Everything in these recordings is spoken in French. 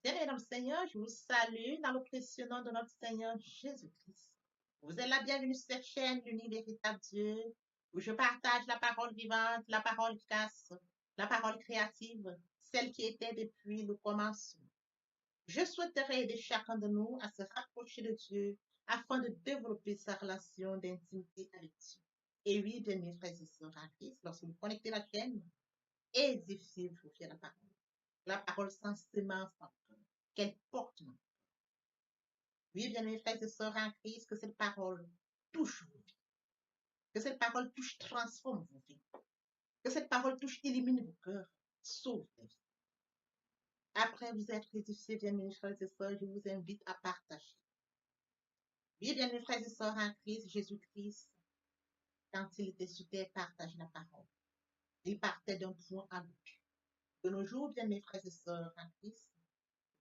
Bien-aimés dans le Seigneur, je vous salue dans le précieux nom de notre Seigneur Jésus-Christ. Vous êtes la bienvenue sur cette chaîne, l'unique véritable Dieu, où je partage la parole vivante, la parole efficace, la parole créative, celle qui était depuis le commencement. Je souhaiterais aider chacun de nous à se rapprocher de Dieu afin de développer sa relation d'intimité avec Dieu. Et oui, bien-aimés frères et sœurs en Christ, lorsque vous connectez la chaîne, édifiez-vous sur la parole. La parole sans semence en cœur, qu'elle porte. Oui, bien-aimés frères et sœurs en Christ, que cette parole touche vos vies, que cette parole touche, transforme vos vies, que cette parole touche, illumine vos cœurs, sauve les vies. Après vous être édifiés, bien-aimés frères et sœurs, je vous invite à partager. Oui, bien-aimés frères et sœurs en Christ, Jésus-Christ, quand il était sur terre, partage la parole. Il partait d'un point à l'autre. De nos jours, bien-aimés frères et sœurs en Christ,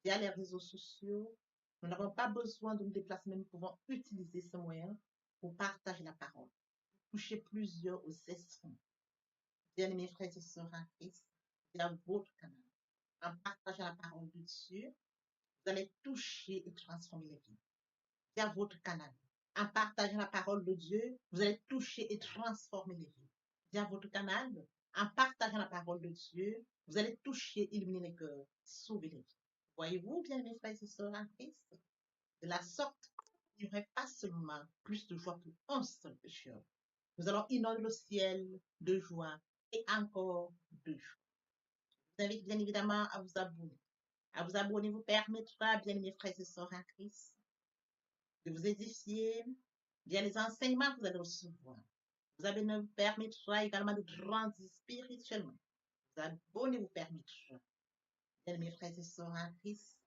via les réseaux sociaux, nous n'avons pas besoin de nous déplacer, mais nous pouvons utiliser ce moyen pour partager la parole, toucher plusieurs aux esprits. Bien-aimés frères et sœurs en Christ, via votre canal, en partageant la parole de Dieu, vous allez toucher et transformer les vies. Via votre canal, en partageant la parole de Dieu, vous allez toucher et transformer les vies. Via votre canal, en partageant la parole de Dieu, vous allez toucher, illuminer les cœurs, sauver les vies. Voyez-vous, bien-aimés frères et sœurs en Christ, de la sorte, il n'y aurait pas seulement plus de joie pour un seul pécheur. Nous allons inonder le ciel de joie et encore de joie. Je vous invite bien évidemment à vous abonner. À vous abonner vous permettra, bien aimés frères et sœurs en Christ, de vous édifier via les enseignements que vous allez recevoir. Vous abonner vous permettra également de grandir spirituellement. Vous abonner vous permettra, bien aimés frères et sœurs en Christ,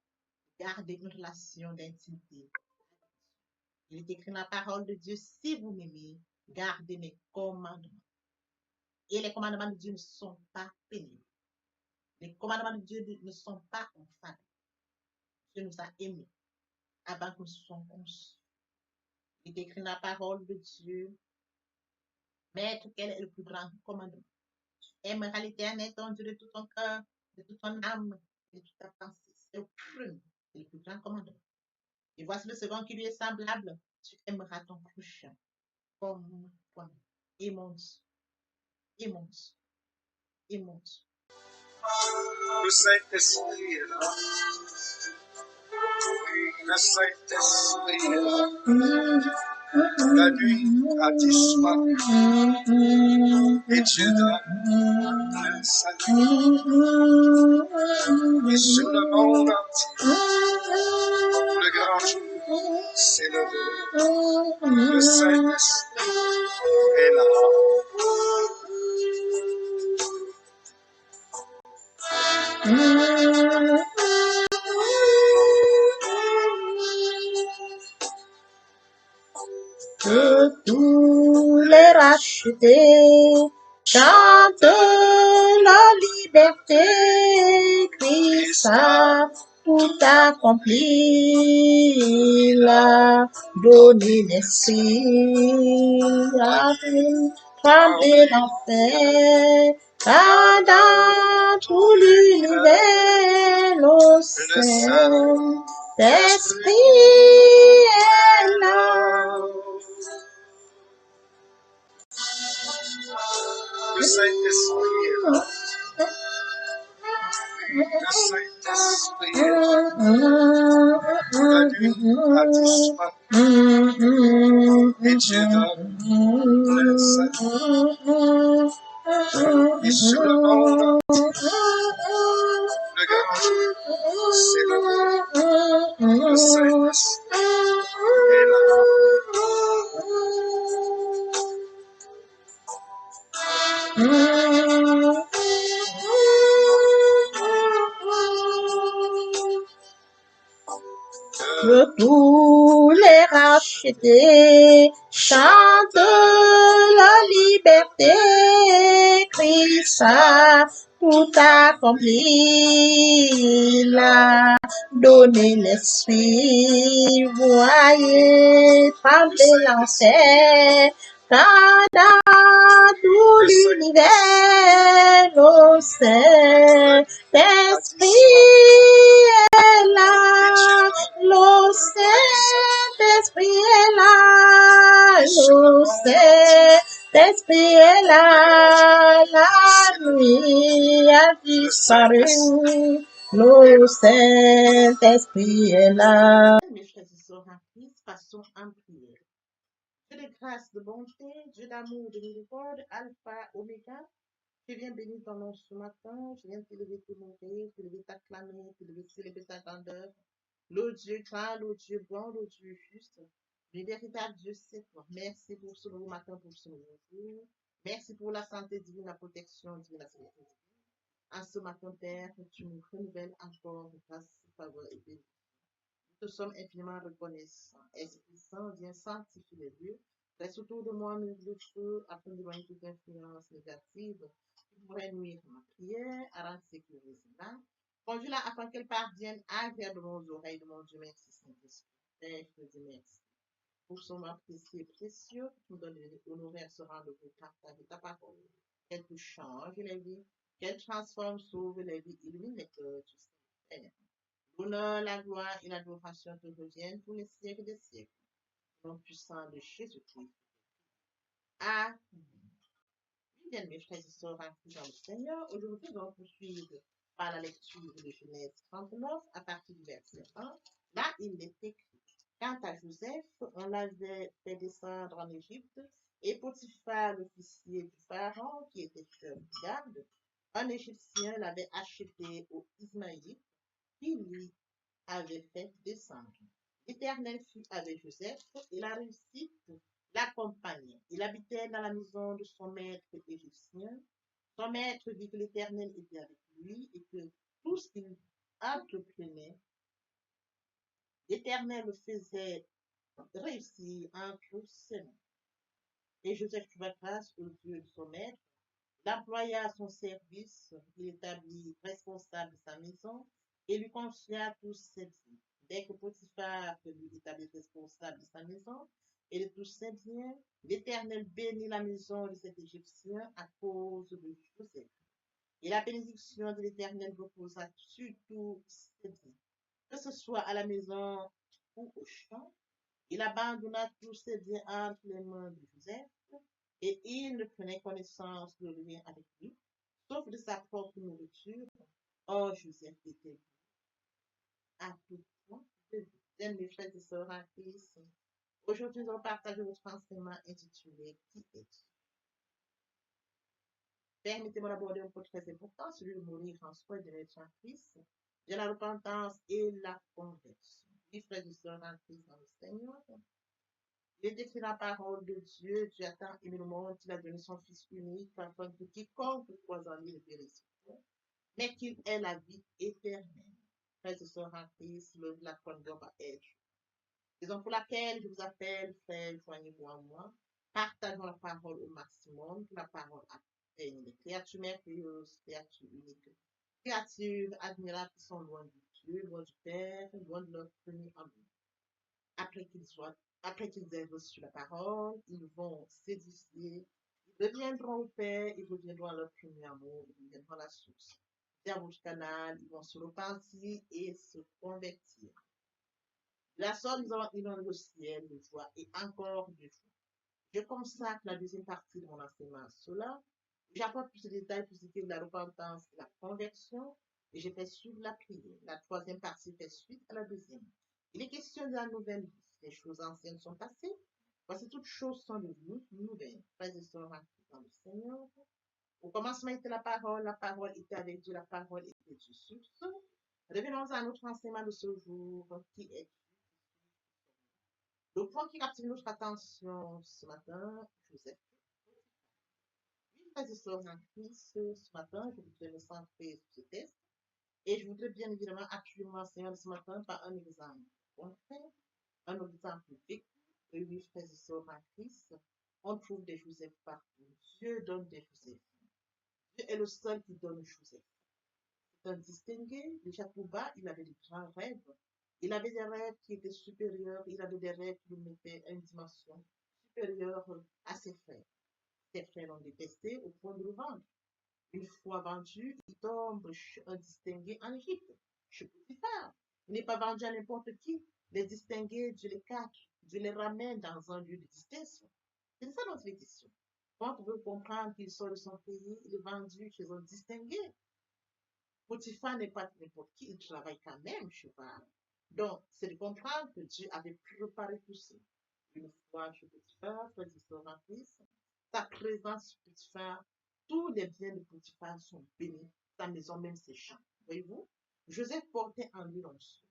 de garder une relation d'intimité. Il est écrit dans la parole de Dieu, si vous m'aimez, gardez mes commandements. Et les commandements de Dieu ne sont pas pénibles. Les commandements de Dieu ne sont pas infâmes. Dieu nous a aimés avant que nous soyons conçus. Il est écrit dans la parole de Dieu, Maître, quel est le plus grand commandement? Tu aimeras l'Éternel, ton Dieu, de tout ton cœur, de toute ton âme, et de toute ta pensée. C'est le premier, c'est le plus grand commandement. Et voici le second qui lui est semblable. Tu aimeras ton prochain comme toi-même. Et mon Dieu, et mon Dieu, et mon Dieu. Le Saint-Esprit est là. Oui, le Saint-Esprit est là. La nuit a disparu et Dieu donne le salut. Et sur le monde entier, le grand jour s'est levé. Le Saint-Esprit est là. Que tous les rachetés chantent la liberté, Christ a tout accompli, il a donné l'esprit, a fait trembler l'enfer, car dans tout l'univers, le Saint-Esprit est là. Le Saint-Esprit est là. Le Saint-Esprit est là. La nuit a disparu et Dieu donne le salut. Et sur le monde entier, le grand jour s'est levé. Le Saint-Esprit est là. Que tous les rachetés chantent la liberté, Christ a tout accompli, il a donné l'esprit, voyez trembler l'enfer, car dans tout l'univers, le Saint-Esprit est nuit a disparu. Le Saint-Esprit est là. Mes frères et sœurs en Christ, passons en prière. Dieu de grâce, de bonté, Dieu d'amour, de miséricorde, Alpha, Oméga, je viens bénir ton nom ce matin, je viens t'élever, t'honorer, t'élever, t'acclamer, t'élever, célébrer ta grandeur. Le Dieu grand, le Dieu bon, le Dieu juste, le véritable Dieu, c'est toi. Merci pour ce nouveau matin, pour ce nouveau jour. Merci pour la santé divine, la protection divine, la sécurité divine. En ce matin, Père, tu nous renouvelles encore grâce, faveur et bénédiction. Nous sommes infiniment reconnaissants. Esprit Saint, viens sanctifier les lieux. Reste autour de moi, mets le feu, afin d'éloigner toute influence négative qui pourrait nuire à ma prière, à rendre sécurisée là. Conduis-la afin qu'elle parvienne agréablement aux oreilles de mon Dieu. Merci, Saint-Esprit. Père, je te dis merci. Pour son nom précieux et précieux, tu nous donnes l'honoraire ce rendez-vous, partager ta parole. Qu'elle te change les vies, qu'elle transforme, sauve les vies, illumine les cœurs, tu sais. L'honneur, la gloire et l'adoration te reviennent pour les siècles des siècles. Au nom puissant de Jésus-Christ. Amen. Bien, mes frères et sœurs en Christ dans le Seigneur, aujourd'hui, nous allons poursuivre par la lecture de Genèse 39 à partir du verset 1. Là, il est écrit. Quant à Joseph, on l'avait fait descendre en Égypte, et Potiphar, l'officier du Pharaon, qui était chef de garde, un Égyptien l'avait acheté aux Ismaélites, qui lui avait fait descendre. L'Éternel fut avec Joseph et la réussite l'accompagnait. Il habitait dans la maison de son maître égyptien. Son maître vit que l'Éternel était avec lui et que tout ce qu'il entreprenait, l'Éternel le faisait réussir entre ses mains. Et Joseph trouva grâce aux yeux de son maître, l'employa à son service, il établit responsable de sa maison et lui confia tous ses biens. Dès que Potiphar lui établit responsable de sa maison et de tous ses biens, l'Éternel bénit la maison de cet Égyptien à cause de Joseph. Et la bénédiction de l'Éternel reposa sur tous ses biens, que ce soit à la maison ou au champ. Il abandonna tous ses biens entre les mains de Joseph et il ne prenait connaissance de rien avec lui, sauf de sa propre nourriture. Or, Joseph était à tout point de vue. Bien, mes frères et sœurs en Christ, aujourd'hui, nous allons partager notre enseignement intitulé Qui es-tu? Permettez-moi d'aborder un point très important, celui de mourir en soi et de naître en Christ, de la repentance et la conversion. Mes frères et sœurs en Christ dans le Seigneur, il est écrit la parole de Dieu, Dieu a tant aimé le monde qu'il a donné son Fils unique, afin que quiconque croise en lui ne périsse point, mais qu'il ait la vie éternelle. Frères et sœurs en Christ, la foi ne doit pas être. Raison pour laquelle je vous appelle, frères, joignez-vous à moi, partageons la parole au maximum, que la parole atteigne les créatures merveilleuses, créatures uniques, créatures admirables qui sont loin du Dieu, loin du Père, loin de leur premier amour. Après qu'ils aient reçu la parole, ils vont s'édifier, ils reviendront au Père, ils reviendront à leur premier amour, ils reviendront à la source. Vers votre canal, ils vont se repentir et se convertir. La sorte, nous allons inonder le ciel de joie et encore de joie. Je consacre la deuxième partie de mon enseignement à cela. J'apporte plus de détails pour ce qui est de la repentance et la conversion, et je fais suivre la prière. La troisième partie fait suite à la deuxième. Il est question de la nouvelle vie. Les choses anciennes sont passées. Voici toutes choses sont devenues nouvelles. Frères et sœurs dans le Seigneur. Au commencement était la parole était avec Dieu, la parole était Dieu. Sur ce, revenons à notre enseignement de ce jour, qui est le point qui captive notre attention ce matin, Joseph. Oui, frères et sœurs en Christ, ce matin, je voudrais me centrer sur ce test et je voudrais bien évidemment appuyer mon enseignement ce matin par un exemple concret, un exemple vécu. Et oui, frères et sœurs en Christ, on trouve des Joseph partout. Dieu donne des Joseph. Dieu est le seul qui donne Joseph. C'est un distingué. Déjà tout bas, il avait de grands rêves. Il avait des rêves qui étaient supérieurs. Il avait des rêves qui le mettaient à une dimension supérieure à ses frères. Ses frères l'ont détesté au point de le vendre. Une fois vendu, il tombe un distingué en Égypte, chez Potiphar. Il n'est pas vendu à n'importe qui. Les distingués, Dieu les cache, Dieu les ramène dans un lieu de distinction. C'est de ça dont il est question. Quand on veut comprendre qu'il sort de son pays, il est vendu chez un distingué. Potiphar n'est pas n'importe qui, il travaille quand même chez Pharaon. Donc, c'est de comprendre que Dieu avait préparé tout ça. Une fois chez Potiphar, frères et sœurs en Christ, sa présence chez Potiphar, tous les biens de Potiphar sont bénis, sa maison, même ses champs. Voyez-vous? Joseph portait en lui l'onction.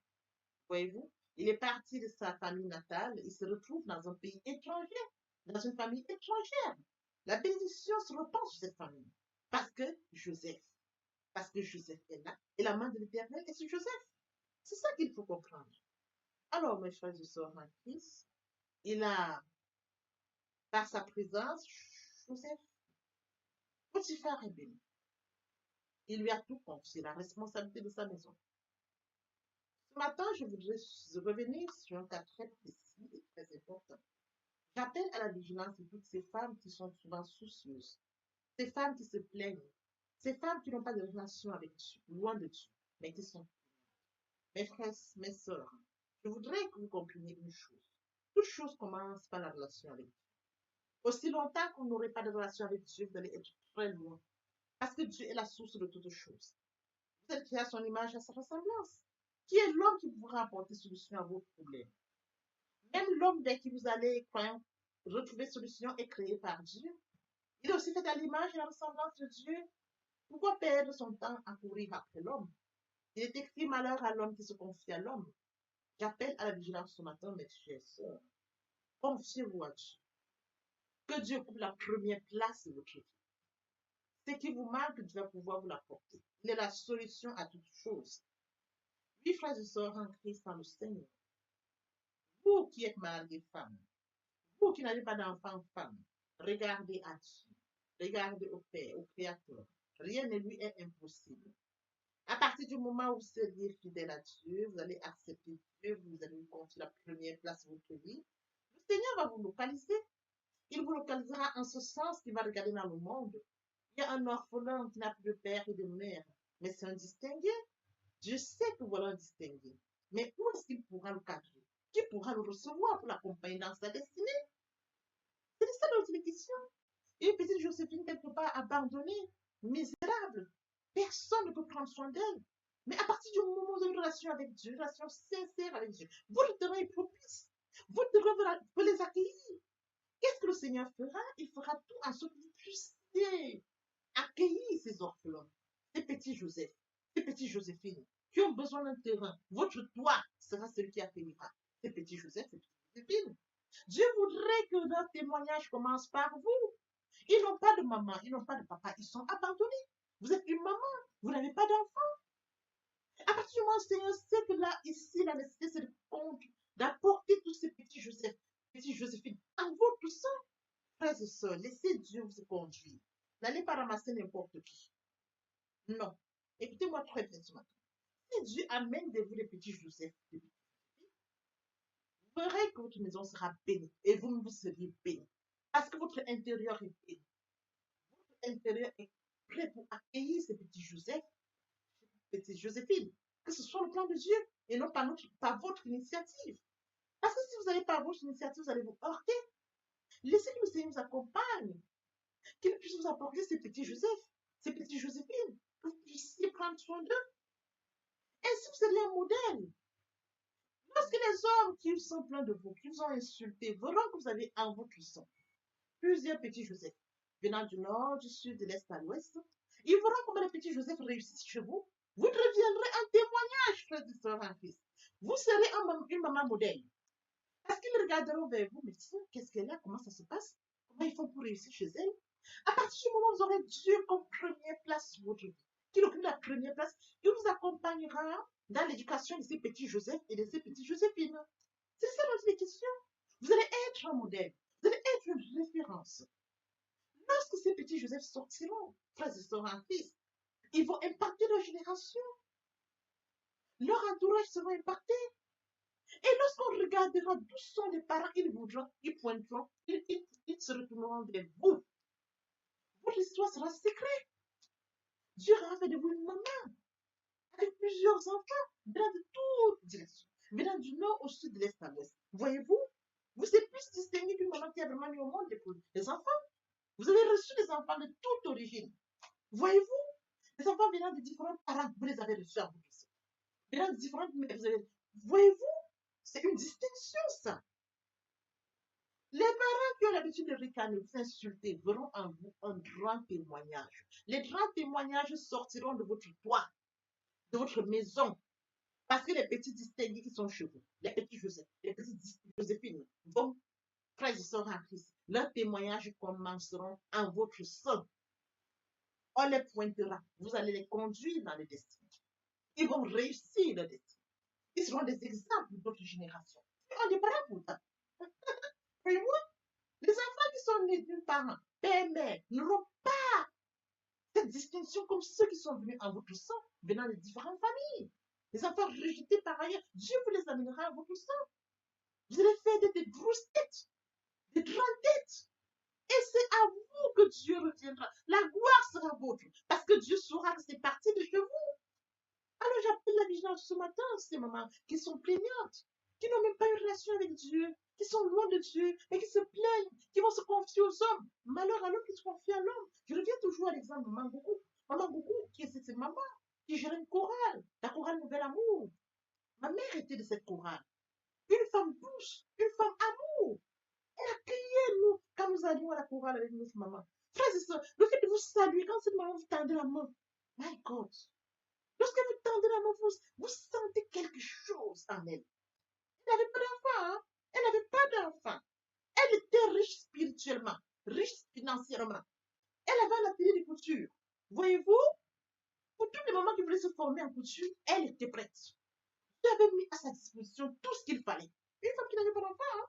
Voyez-vous? Il est parti de sa famille natale, il se retrouve dans un pays étranger, dans une famille étrangère. La bénédiction se repose sur cette famille. Parce que Joseph est là, et la main de l'Éternel est sur Joseph. C'est ça qu'il faut comprendre. Alors, mes frères et sœurs en Christ, il a, par sa présence, Joseph, Potiphar est béni. Il lui a tout confié, la responsabilité de sa maison. Ce matin, je voudrais revenir sur un cas très précis et très important. J'appelle à la vigilance de toutes ces femmes qui sont souvent soucieuses, ces femmes qui se plaignent, ces femmes qui n'ont pas de relation avec Dieu, loin de Dieu, mais qui sont mes frères, mes sœurs. Je voudrais que vous compreniez une chose. Toute chose commence par la relation avec Dieu. Aussi longtemps qu'on n'aurait pas de relation avec Dieu, vous allez être très loin. Parce que Dieu est la source de toutes choses. Vous êtes créé à son image, à sa ressemblance. Qui est l'homme qui pourra apporter solution à vos problèmes? Même l'homme dès qui vous allez retrouver solution est créé par Dieu. Il est aussi fait à l'image et à la ressemblance de Dieu. Pourquoi perdre son temps à courir après l'homme? Il est écrit malheur à l'homme qui se confie à l'homme. J'appelle à la vigilance ce matin, mes chers sœurs. Confiez-vous à Dieu. Que Dieu coupe la première place de votre vie. Ce qui vous manque, Dieu va pouvoir vous l'apporter. Il est la solution à toutes choses. Oui, frères et sœurs en Christ, dans le Seigneur. Vous qui êtes mariés femmes, vous qui n'avez pas d'enfants femmes, regardez à Dieu. Regardez au Père, au Créateur. Rien ne lui est impossible. À partir du moment où vous seriez fidèle à Dieu, vous allez accepter Dieu, vous allez lui confier la première place de votre vie. Le Seigneur va vous localiser. Il vous localisera en ce sens qu'il va regarder dans le monde. Il y a un orphelin qui n'a plus de père et de mère, mais c'est un distingué. Dieu sait que voilà un distingué. Mais où est-ce qu'il pourra le cadrer? Qui pourra le recevoir pour l'accompagner dans sa destinée? C'est ça notre question. Une petite Joséphine quelque part abandonnée, misérable. Personne ne peut prendre soin d'elle. Mais à partir du moment où vous avez une relation avec Dieu, une relation sincère avec Dieu, votre terrain est propice. Votre terrain peut les accueillir. Qu'est-ce que le Seigneur fera? Il fera tout en sorte que vous puissiez accueillir ces orphelins, ces petits Joseph, ces petits Joséphines qui ont besoin d'un terrain. Votre toit sera celui qui accueillera ces petits Joseph, ces petites Joséphines. Dieu voudrait que leur témoignage commence par vous. Ils n'ont pas de maman, ils n'ont pas de papa, ils sont abandonnés. Vous êtes une maman, vous n'avez pas d'enfant. À partir du moment où le Seigneur sait que là, ici, la nécessité, c'est d'apporter tous ces petits Joseph, petits Joséphines à votre sang. Frères et sœurs, laissez Dieu vous conduire. N'allez pas ramasser n'importe qui. Non. Écoutez-moi très bien ce matin. Si Dieu amène de vous les petits Joseph, vous verrez que votre maison sera bénie et vous serez bénis. Parce que votre intérieur est béni. Votre intérieur est prêt pour accueillir ces petits Joseph, ces petites Joséphines. Que ce soit le plan de Dieu et non pas votre initiative. Parce que si vous n'allez pas votre initiative, vous allez vous heurter. Laissez que le Seigneur vous accompagne. Qu'il puisse vous apporter ces petits Joseph, ces petites Joséphines, que vous puissiez prendre soin d'eux. Ainsi, vous serez un modèle. Lorsque les hommes qui sont pleins de vous, qui vous ont insulté, verront que vous avez en votre sang plusieurs petits Joseph, venant du nord, du sud, de l'est à l'ouest, ils verront comment les petits Joseph réussissent chez vous. Vous deviendrez un témoignage, frères et sœurs en Christ. Vous serez une maman modèle. Parce qu'ils regarderont vers vous, mais tiens, qu'est-ce qu'elle a, comment ça se passe, comment ils font pour réussir chez elle. À partir du moment où vous aurez Dieu comme première place sur votre vie, qu'il occupe la première place, il vous accompagnera dans l'éducation de ces petits Joseph et de ces petites Joséphines. C'est ça notre question. Vous allez être un modèle. Vous allez être une référence. Lorsque ces petits Joseph sortiront, frères et sœurs en Christ, ils vont impacter leur génération. Leur entourage sera impacté. Et lorsqu'on regardera d'où sont les parents, ils pointeront, ils se retourneront vers vous. Votre histoire sera secrète. Dieu aura fait de vous une maman avec plusieurs enfants venant de toutes directions, venant du nord au sud, de l'est à l'ouest. Voyez-vous, vous êtes plus distingué qu'une maman qui a vraiment mis au monde des enfants. Vous avez reçu des enfants de toute origine. Voyez-vous, les enfants venant de différents parents, vous les avez reçus à vous aussi. Venant de différentes mères, vous avez... Voyez-vous, c'est une distinction, ça. Les parents qui ont l'habitude de ricaner, vous insulter, verront en vous un grand témoignage. Les grands témoignages sortiront de votre toit, de votre maison. Parce que les petits distingués qui sont chez vous, les petits Joseph, les petits Joséphine, vos frères et sœurs en Christ, leurs témoignages commenceront en votre sein. On les pointera. Vous allez les conduire dans le destin. Ils vont réussir le destin. Ils seront des exemples de votre génération. On est parents pourtant. Voyez-moi, les enfants qui sont nés d'une parent, père, mère, n'auront pas cette distinction comme ceux qui sont venus en votre sang, venant de différentes familles. Les enfants rejetés par ailleurs, Dieu vous les amènera en votre sang. Vous allez faire des grosses têtes, des grandes têtes. Et c'est à vous que Dieu reviendra. La gloire sera vôtre. Parce que Dieu saura que c'est parti de chez vous. Alors j'appelle la vigilance ce matin, ces mamans qui sont plaignantes, qui n'ont même pas une relation avec Dieu, qui sont loin de Dieu, et qui se plaignent, qui vont se confier aux hommes. Malheur à l'homme qui se confie à l'homme. Je reviens toujours à l'exemple de Maman Gougou. Maman Gougou, qui est cette maman, qui gère une chorale, la chorale Nouvel Amour. Ma mère était de cette chorale. Une femme douce, une femme amour. Elle a crié, nous, quand nous allions à la chorale avec notre maman. Frères et sœurs, le fait de vous saluer, quand cette maman vous tendait la main, my God, lorsque vous tendez la main, vous sentez quelque chose en elle. Elle n'avait pas d'enfant, hein? Elle n'avait pas d'enfant. Elle était riche spirituellement, riche financièrement. Elle avait un atelier de couture. Voyez-vous, pour tous les mamans qui voulaient se former en couture, elle était prête. Dieu avait mis à sa disposition tout ce qu'il fallait. Une femme qui n'avait pas d'enfant, hein?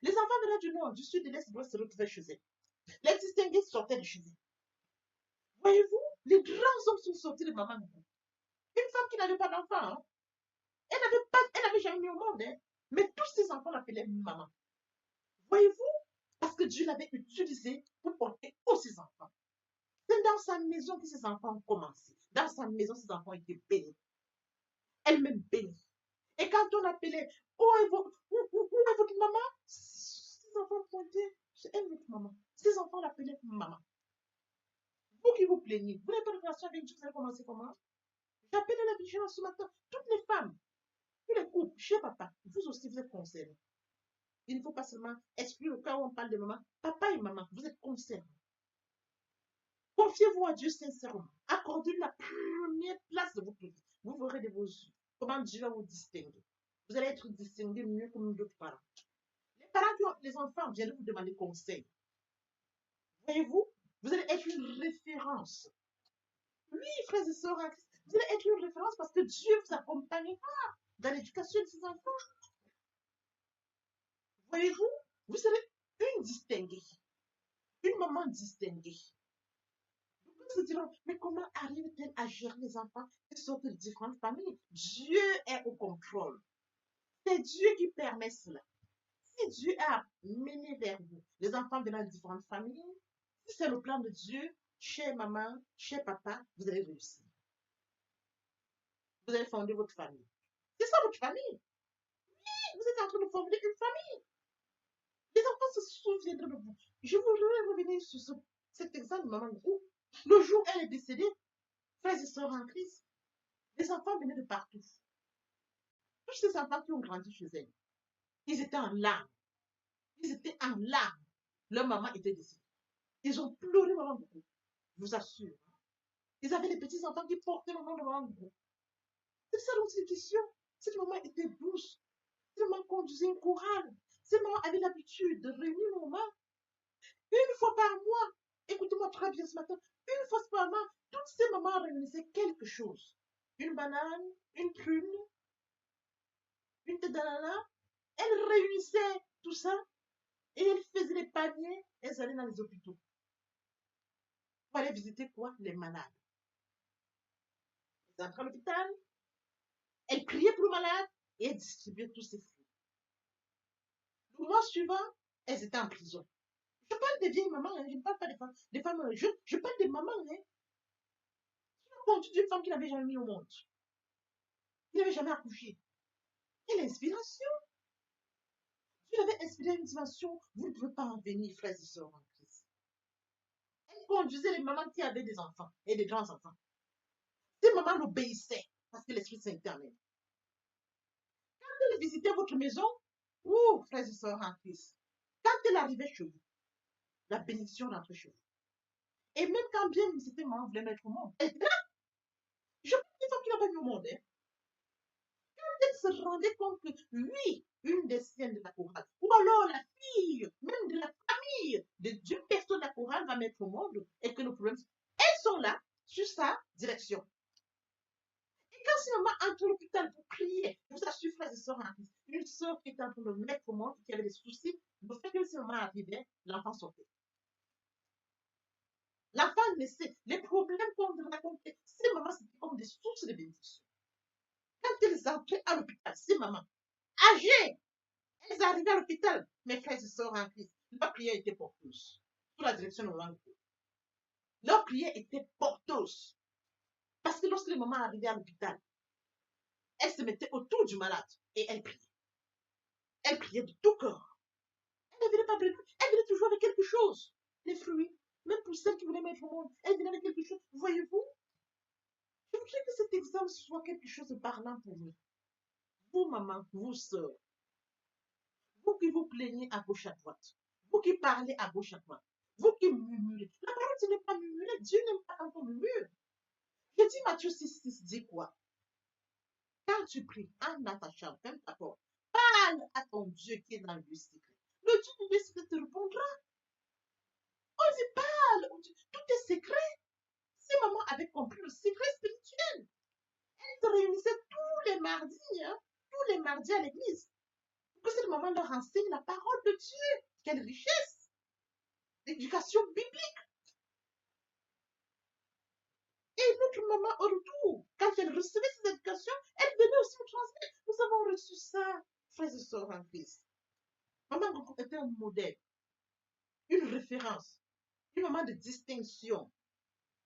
Les enfants venant du nord, du sud, de l'est doivent se retrouver chez elle. Les distingués sortaient de chez elle. Voyez-vous, les grands hommes sont sortis de maman. Une femme qui n'avait pas d'enfant, hein? Elle n'avait jamais mis au monde, hein? Mais tous ses enfants l'appelaient maman. Voyez-vous, parce que Dieu l'avait utilisé pour porter aux ses enfants. C'est dans sa maison que ses enfants ont commencé. Dans sa maison, ses enfants étaient bénis. Elle-même bénie. Et quand on appelait, où est votre maman? Ses enfants pointaient, c'est elle votre maman. Ses enfants l'appelaient maman. Vous qui vous plaignez, vous n'avez pas de relation avec Dieu, vous allez commencer comment? J'appelle la vigilance ce matin. Toutes les femmes, tous les couples, chez papa, vous aussi, vous êtes concernés. Il ne faut pas seulement exclure au cas où on parle de maman. Papa et maman, vous êtes concernés. Confiez-vous à Dieu sincèrement. Accordez-lui la première place de votre vie. Vous verrez de vos yeux comment Dieu va vous distinguer. Vous allez être distingué mieux que d'autres parents. Les parents qui ont les enfants viennent vous demander conseil. Voyez-vous, vous allez être une référence. Oui, frères et sœurs, vous allez être une référence parce que Dieu vous accompagnera dans l'éducation de ses enfants. Voyez-vous, vous serez une distinguée, une maman distinguée. Vous se diront, mais comment arrive-t-elle à gérer les enfants qui sortent de différentes familles? Dieu est au contrôle. C'est Dieu qui permet cela. Si Dieu a mené vers vous les enfants venant de différentes familles, si c'est le plan de Dieu, chez maman, chez papa, vous allez réussir. Vous allez fonder votre famille. C'est ça votre famille. Oui, vous êtes en train de fonder une famille. Les enfants se souviendront de vous. Je voudrais revenir sur cet exemple de maman Gou. Le jour où elle est décédée, frères et sœurs en Christ, les enfants venaient de partout. Tous ces enfants qui ont grandi chez elle, ils étaient en larmes. Ils étaient en larmes. Leur maman était décédée. Ils ont pleuré maman Gou. Je vous assure. Ils avaient des petits-enfants qui portaient le nom de maman Gou. C'est ça dont il est question. Cette maman était douce. Cette maman conduisait une chorale. Cette maman avait l'habitude de réunir nos mamans une fois par mois. Écoutez-moi très bien ce matin. Une fois par mois, toutes ces mamans réunissaient quelque chose. Une banane, une prune, une tête d'ananas. Elles réunissaient tout ça et elles faisaient les paniers et elles allaient dans les hôpitaux. Pour aller visiter quoi? Les malades. Elles entraient à l'hôpital, elles priaient pour le malade et elles distribuaient tous ces fruits. Le mois suivant, elles étaient en prison. Je parle des vieilles mamans, hein, je ne parle pas des femmes jeunes, je parle des mamans. Hein. Je parle d'une femme qui n'avait jamais mis au monde, qui n'avait jamais accouché. Et l'inspiration. Dieu l'avait inspiré une dimension, vous ne pouvez pas en venir, frères et sœurs en Christ. conduisait les mamans qui avaient des enfants et des grands-enfants. Ces mamans obéissaient parce que l'Esprit Saint était en elles. Quand elle visitait votre maison, ouh, frères et sœurs en Christ, quand elle arrivait chez vous, la bénédiction rentrait chez vous. Et même quand bien c'était maman voulait mettre au monde, elle était là. Je pense que femmes qui n'ont pas vu au monde. Hein. Elle se rendait compte que oui, une des siennes de la chorale, ou alors la fille, même de la famille d'une personne de la chorale va mettre au monde, et que le problème, elles sont là, sur sa direction. Et quand ces mamans entrent à l'hôpital pour prier, je vous assure, frères et sœurs en Christ, une sœur qui était en train de mettre au monde, qui avait des soucis, le fait que ces mamans arrivaient, l'enfant sortait. L'enfant naissait. Les problèmes qu'on racontait, ces mamans, c'était comme des sources de bénédiction. Quand elles entraient à l'hôpital, ces mamans, âgées, elles arrivaient à l'hôpital. Mes frères et sœurs en Christ, leur prière était porteuse. Sous la direction de mon leur prière était porteuse. Parce que lorsque les mamans arrivaient à l'hôpital, elles se mettaient autour du malade et elles priaient. Elles priaient de tout cœur. Elles ne venaient pas brûler. Elles venaient toujours avec quelque chose. Les fruits. Même pour celles qui voulaient mettre au monde, elles venaient avec quelque chose. Voyez-vous? Je voudrais que cet exemple soit quelque chose de parlant pour vous. Vous, maman, vous, sœurs, vous qui vous plaignez à gauche à droite, vous qui parlez à gauche à droite, vous qui murmurez. La parole, ce n'est pas murmurer. Dieu n'aime pas quand on murmure. Je dis Matthieu 6,6 dit quoi? Quand tu pries en attachant même ta porte, parle à ton Dieu qui est dans le lieu secret. Le Dieu du lieu secret te répondra. On dit parle, tout est secret. Ces mamans avaient compris le secret spirituel. Elles se réunissaient tous les mardis, hein, tous les mardis à l'église. Pour que cette maman leur enseigne la parole de Dieu. Quelle richesse! L'éducation biblique. Et notre maman, au retour, quand elle recevait cette éducation, elle venait aussi nous transmettre. Nous avons reçu ça, frères et sœurs en Christ. Maman Goku était un modèle, une référence, une maman de distinction,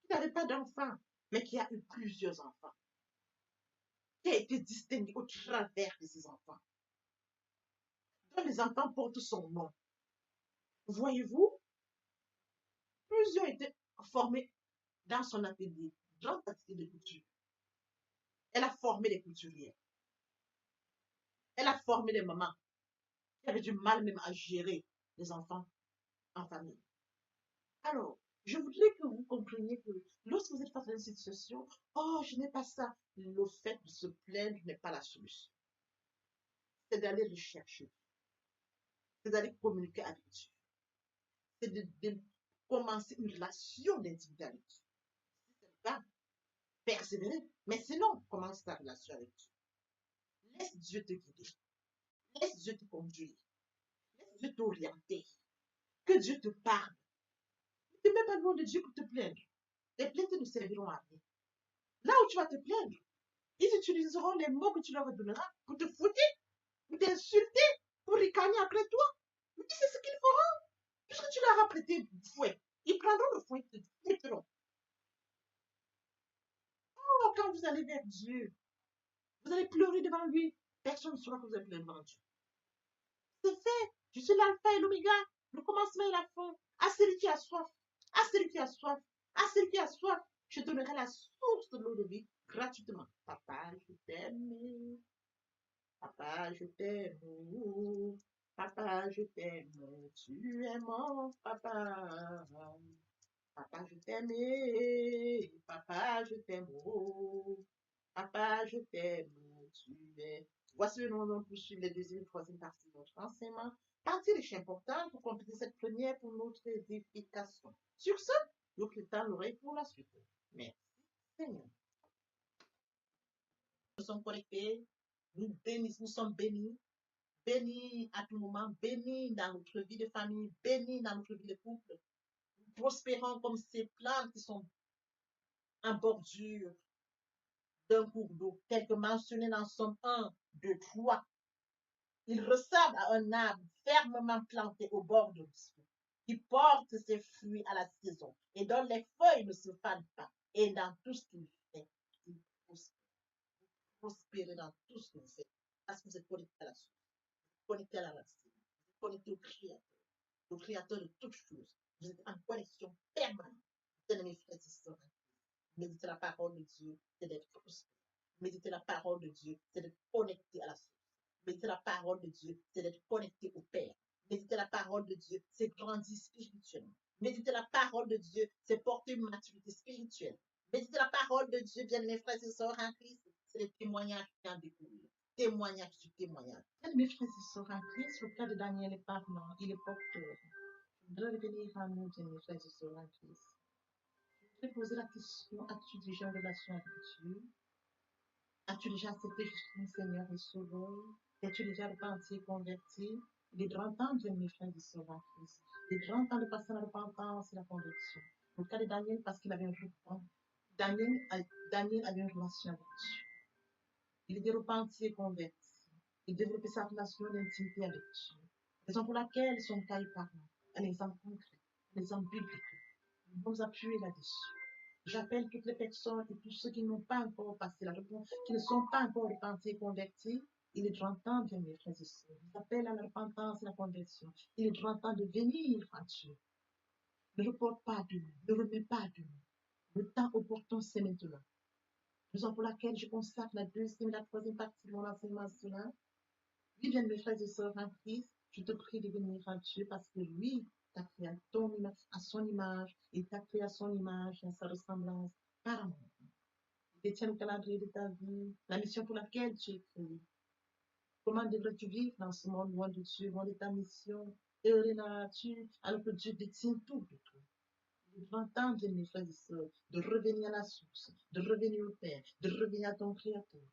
qui n'avait pas d'enfants, mais qui a eu plusieurs enfants, qui a été distinguée au travers de ses enfants, dont les enfants portent son nom. Voyez-vous, plusieurs étaient formés dans son atelier, dans l'atelier de couture. Elle a formé les couturières. Elle a formé les mamans qui avaient du mal même à gérer les enfants en famille. Alors, je voudrais que vous compreniez que lorsque vous êtes face à une situation, oh, je n'ai pas ça, le fait de se plaindre n'est pas la solution. C'est d'aller le chercher. C'est d'aller communiquer avec Dieu. C'est de commencer une relation d'intimité avec Dieu. C'est ça, persévérer. Mais sinon, commence ta relation avec Dieu. Laisse Dieu te guider. Laisse Dieu te conduire. Laisse Dieu t'orienter. Que Dieu te parle. Ne te mets pas loin de Dieu pour te plaindre. Les plaintes ne serviront à rien. Là où tu vas te plaindre, ils utiliseront les mots que tu leur donneras pour te foutre, pour t'insulter, pour ricaner après toi. Mais c'est ce qu'ils feront. Puisque tu leur as prêté le fouet, ils prendront le fouet et te fouetteront. Oh, quand vous allez vers Dieu, vous allez pleurer devant lui. Personne ne saura que vous allez pleurer devant Dieu. C'est fait. Je suis l'alpha et l'oméga, le commencement et la fin. À celui qui a soif, à celui qui a soif, à celui qui a soif, je donnerai la source de l'eau de vie gratuitement. Papa, je t'aime. Papa, je t'aime. Papa, je t'aime. Tu es mon papa. Papa, je t'aime. Papa, je t'aime. Papa, je t'aime. Tu es. Voici le nom pour suivre les deuxième et troisième parties de notre enseignement. Partie riche importante pour compléter cette première pour notre édification. Sur ce, nous prêtons l'oreille pour la suite. Merci, Seigneur. Nous sommes connectés. Nous bénissons, nous sommes bénis. Bénis à tout moment. Bénis dans notre vie de famille. Bénis dans notre vie de couple. Nous prospérons comme ces plantes qui sont en bordure d'un cours d'eau, tel que mentionné dans Somme 1, 2, 3. Il ressemble à un arbre fermement planté au bord de l'eau, qui porte ses fruits à la saison et dont les feuilles ne se fanent pas. Et dans tout ce qu'il fait, il prospère dans tout ce que vous faites. Parce que vous êtes connecté à la source, connecté à la racine, connecté au Créateur de toutes choses. Vous êtes en connexion permanente. Bien-aimés frères et sœurs, méditer la parole de Dieu, c'est d'être prospère. Méditer la parole de Dieu, c'est d'être connecté à la source. Méditer la parole de Dieu, c'est d'être connecté au Père. Méditer la parole de Dieu, c'est grandir spirituellement. Méditer la parole de Dieu, c'est porter une maturité spirituelle. Méditer la parole de Dieu, bien mes frères et sœurs en Christ, c'est les témoignages qui en découlent. Témoignage sur témoignage. Bien mes frères et sœurs en Christ, le cas de Daniel est parlant, il est porteur. Je voudrais revenir à nous, bien mes frères et sœurs en Christ. Je voudrais poser la question, as-tu déjà une relation avec Dieu? As-tu déjà accepté Jésus comme Seigneur et Sauveur? Es-tu déjà repenti et converti? Il est grand temps, bien mes frères et sœurs en Christ. Il est grand temps de passer à la repentance et la conversion. Dans le cas de Daniel, parce qu'il avait un repent. Daniel avait une relation avec Dieu. Il était repenti et converti. Il développait sa relation d'intimité avec Dieu. Raison pour laquelle son cas est parlant. Un exemple concret, un exemple biblique. Nous nous appuyer là-dessus. J'appelle toutes les personnes et tous ceux qui n'ont pas encore passé la repentance, qui ne sont pas encore repentis et convertis. Il est grand temps, bien mes frères et sœurs. J'appelle à la repentance et la conversion. Il est grand temps de venir à Dieu. Ne reporte pas demain, ne remets pas demain. Le temps opportun, c'est maintenant. Raison pour laquelle je consacre la deuxième et la troisième partie de mon enseignement à cela. Oui, bien mes frères et sœurs en Christ, je te prie de venir à Dieu parce que lui t'a créé à son image, il t'a créé à son image et à sa ressemblance par amour. Il détient le calendrier de ta vie, la mission pour laquelle tu es créé. Comment devrais-tu vivre dans ce monde loin de Dieu, loin de ta mission, heureux dans la nature, alors que Dieu détient tout de toi? Il est grand temps, bien mes frères et sœurs, de revenir à la source, de revenir au Père, de revenir à ton Créateur.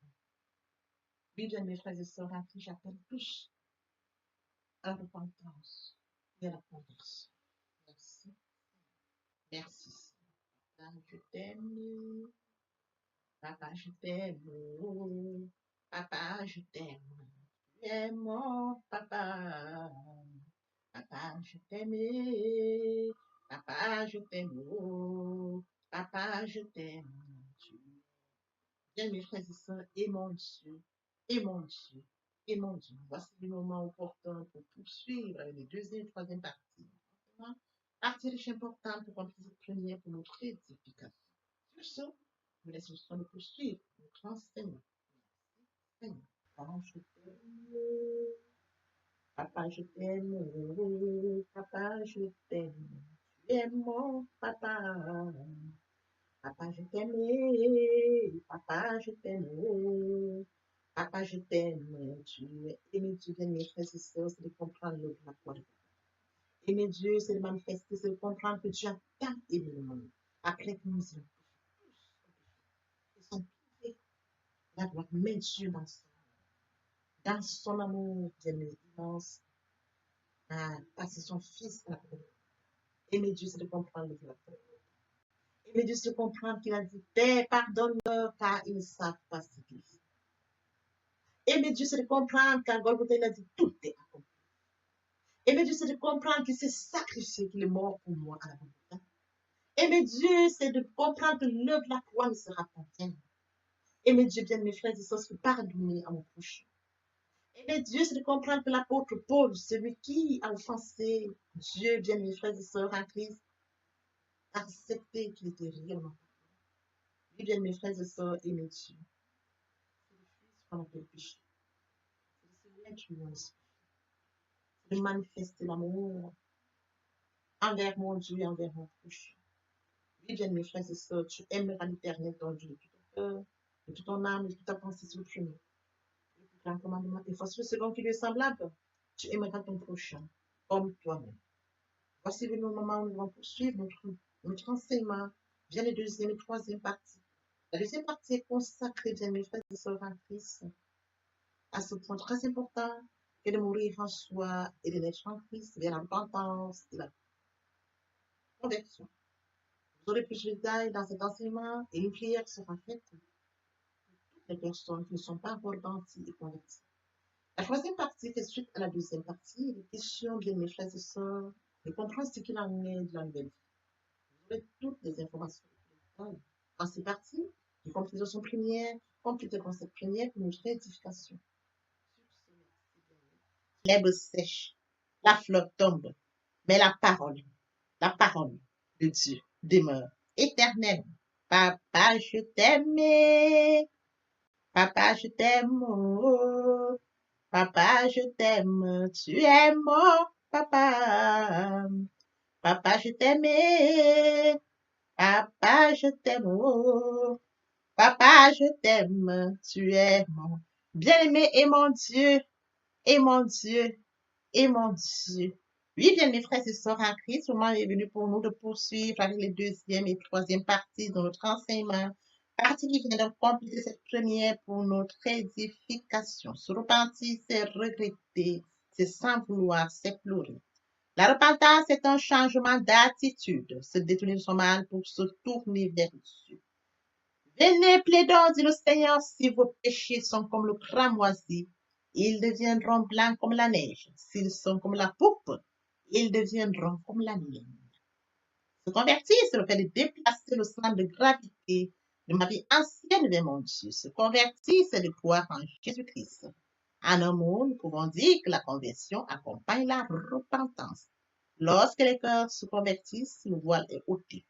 Oui, bien mes frères et sœurs, à qui j'appelle tous à la repentance et à la conversion. Merci. Merci. Papa, je t'aime. Papa, je t'aime. Papa, je t'aime. Tu es mon papa. Papa, je t'aime. Papa, je t'aime. Papa, je t'aime. Bien, mes frères et sœurs, et mon Dieu, et mon Dieu, et mon Dieu. Voici le moment opportun pour poursuivre les deuxième et troisième parties. Partie riche importante pour remplir cette première pour notre édification. Sur ce, nous laissons le temps de poursuivre notre enseignement. Merci, Seigneur. Papa, je t'aime. Papa, je t'aime. Tu es mon papa. Papa, je t'aime. Papa, je t'aime. Papa, je t'aime. Tu es aimé, tu viens, mes frères et sœurs, c'est de comprendre le la foi. Aimer Dieu, c'est de manifester, c'est de comprendre que tu as tant aimé le monde. Après que nous sommes tous, ils sont privés d'avoir mis Dieu dans son amour, bien immense, à passer son fils à la croix. Aimer Dieu, c'est de comprendre le la foi. Aimer Dieu, c'est de comprendre qu'il a dit, Père, pardonne-leur, car ils ne savent pas ce qu'ils font. Aimer Dieu, c'est de comprendre qu'à Golgotha, il a dit, tout est accompli. Aimer Dieu, c'est de comprendre qu'il s'est sacrifié, qu'il est mort pour moi à la Golgotha. Aimer Dieu, c'est de comprendre que l'œuvre de la croix ne sera pas vaine. Aimer Dieu, bien mes frères et sœurs, c'est pardonner à mon prochain. Aimer Dieu, c'est de comprendre que l'apôtre Paul, celui qui a offensé Dieu, bien mes frères et sœurs en Christ, a accepté qu'il était réellement. Oui, bien mes frères et sœurs, aimer Dieu. C'est de fuir ce qu'on appelle péché. C'est de se mettre loin de ce c'est de manifester l'amour envers mon Dieu et envers mon prochain. Oui, bien mes frères et sœurs, tu aimeras l'Éternel ton Dieu de tout ton cœur, de toute ton âme, de toute ta pensée sur le premier. Le commandement, il faut suivre selon qui lui est semblable. Tu aimeras ton prochain comme toi-même. Voici le moment où nous allons poursuivre notre enseignement. Vient la deuxième et troisième partie. La deuxième partie est consacrée, bien mes frères et sœurs en Christ, à ce point très important que de mourir en soi et de naître en Christ vers la repentance et la conversion. Vous aurez plus de détails dans cet enseignement et une prière sera faite pour toutes les personnes qui ne sont pas encore repenties et converties. La troisième partie fait suite à la deuxième partie. Les questions, bien mes frères et sœurs, de comprendre ce qu'il en est de la nouvelle vie. Vous aurez toutes les informations. Dans ces parties, nous compléterons première, compléter le concept première pour notre édification. L'herbe sèche, la fleur tombe, mais la parole de Dieu demeure éternel. Papa, je t'aime. Papa, je t'aime. Oh. Papa, je t'aime. Tu es mon papa. Papa, je t'aime. Papa, je t'aime. Oh. Papa, je t'aime. Tu es mon bien-aimé et mon Dieu. Et mon Dieu. Et mon Dieu. Oui, bien, mes frères et sœurs en Christ, le moment est venu pour nous de poursuivre avec les deuxième et troisième parties de notre enseignement. Partie qui vient de compléter cette première pour notre édification. Se repentir, c'est regretter, c'est sans vouloir, c'est pleurer. La repentance est un changement d'attitude, se détourner de son mal pour se tourner vers Dieu. Venez, plaidons, dit le Seigneur, si vos péchés sont comme le cramoisi, ils deviendront blancs comme la neige. S'ils sont comme la pourpre, ils deviendront comme la laine. Se convertir, c'est le fait de déplacer le centre de gravité de ma vie ancienne vers mon Dieu. Se convertir, c'est de croire en Jésus-Christ. En un mot, nous pouvons dire que la conversion accompagne la repentance. Lorsque les cœurs se convertissent, le voile est ôté.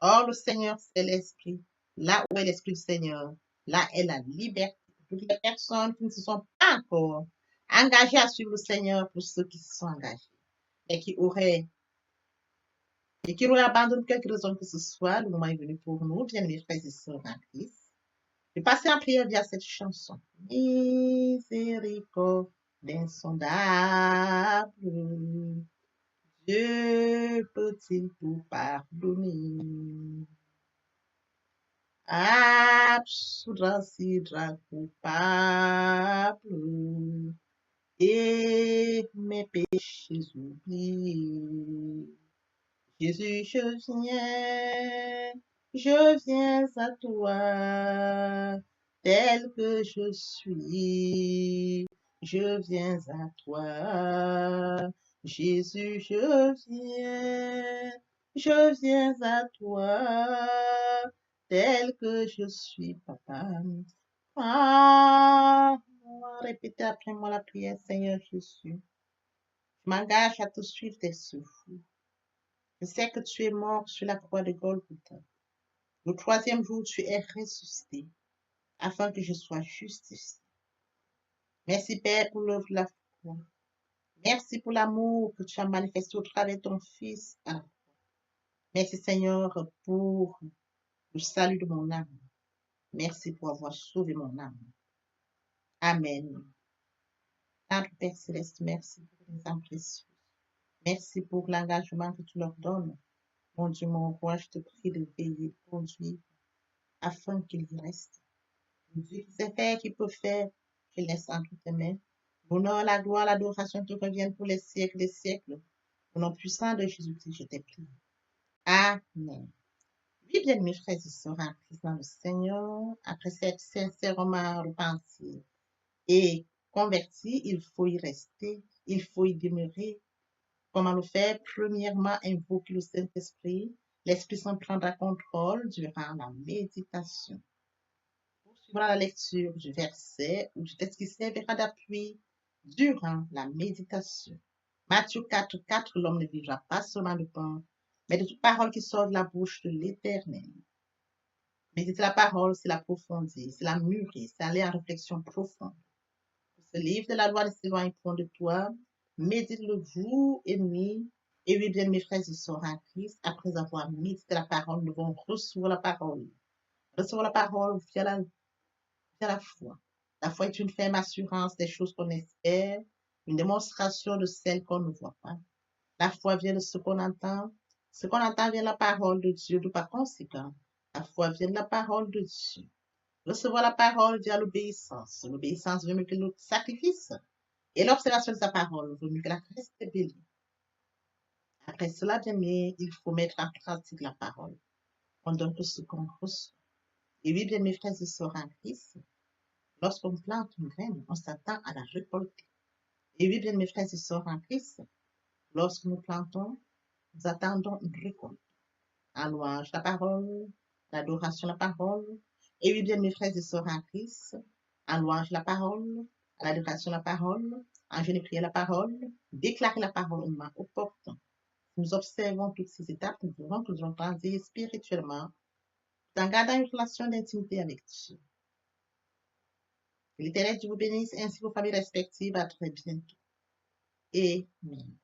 Or, le Seigneur, c'est l'Esprit. Là où est l'Esprit du Seigneur, là est la liberté. Toutes les personnes qui ne se sont pas encore engagées à suivre le Seigneur, pour ceux qui se sont engagés et qui auraient abandonné quelque raison que ce soit, le moment est venu pour nous, bien mes frères et sœurs en Christ, de passer en prière via cette chanson. Miséricorde insondable, Dieu peut-il tout pardonner? Absoudre si coupable et mes péchés oubliés. Jésus, je viens à toi, tel que je suis. Je viens à toi, Jésus, je viens à toi, tel que je suis, papa. Ah, répétez après moi la prière, Seigneur Jésus. Je m'engage à te suivre tes souffles. Je sais que tu es mort sur la croix de Golgotha. Le troisième jour, tu es ressuscité afin que je sois justifié. Merci, Père, pour l'œuvre de la foi. Merci pour l'amour que tu as manifesté au travers de ton Fils. Merci, Seigneur, pour le salut de mon âme. Merci pour avoir sauvé mon âme. Amen. Notre Père Céleste, merci pour les âmes précieuses. Merci pour l'engagement que tu leur donnes. Mon Dieu, mon roi, je te prie de veiller, de conduire, afin qu'ils y restent. Dieu qui sait faire, qui peut faire, je laisse entre tes mains. L'honneur, la gloire, l'adoration te reviennent pour les siècles des siècles. Au nom puissant de Jésus-Christ, je t'ai prié. Amen. Oui, bien, mes frères et sœurs en Christ dans le Seigneur, après s'être sincèrement repenti et converti, il faut y rester, il faut y demeurer. Comment le faire? Premièrement, invoquer le Saint-Esprit. L'Esprit Saint prendra contrôle durant la méditation. Poursuivra la lecture du verset ou du texte qui servira d'appui durant la méditation. Matthieu 4:4, l'homme ne vivra pas seulement de pain, mais de toute parole qui sort de la bouche de l'Éternel. Méditer la parole, c'est l'approfondir, c'est la mûrir, c'est aller en réflexion profonde. Ce livre de la loi ne s'éloigne point de toi, médite-le jour et nuit. Et oui, bien, mes frères et sœurs en Christ, après avoir médité la parole, nous devons recevoir la parole. Recevoir la parole via la foi. La foi est une ferme assurance des choses qu'on espère, une démonstration de celles qu'on ne voit pas. La foi vient de ce qu'on entend. Ce qu'on entend vient de la parole de Dieu, de par conséquent. La foi vient de la parole de Dieu. Recevoir la parole via l'obéissance. L'obéissance veut mieux que le sacrifice. Et l'observation de sa parole vaut mieux que la reste bélie. Après cela, bien aimé, il faut mettre en pratique la parole. On donne tout ce qu'on reçoit. Et oui, bien mes frères et sœurs en Christ, lorsqu'on plante une graine, on s'attend à la récolter. Et oui, bien mes frères et sœurs en Christ, lorsque nous plantons, nous attendons une récolte. En louange la parole, l'adoration la parole. Et oui, bien mes frères et sœurs en Christ, en louange la parole, l'adoration la parole, en jeûne et prière la parole, déclarer la parole au moment opportun. nous observons toutes ces étapes, nous devons que nous allons grandir spirituellement, en gardant une relation d'intimité avec Dieu. Que l'Éternel Dieu vous bénisse ainsi que vos familles respectives. À très bientôt. Amen.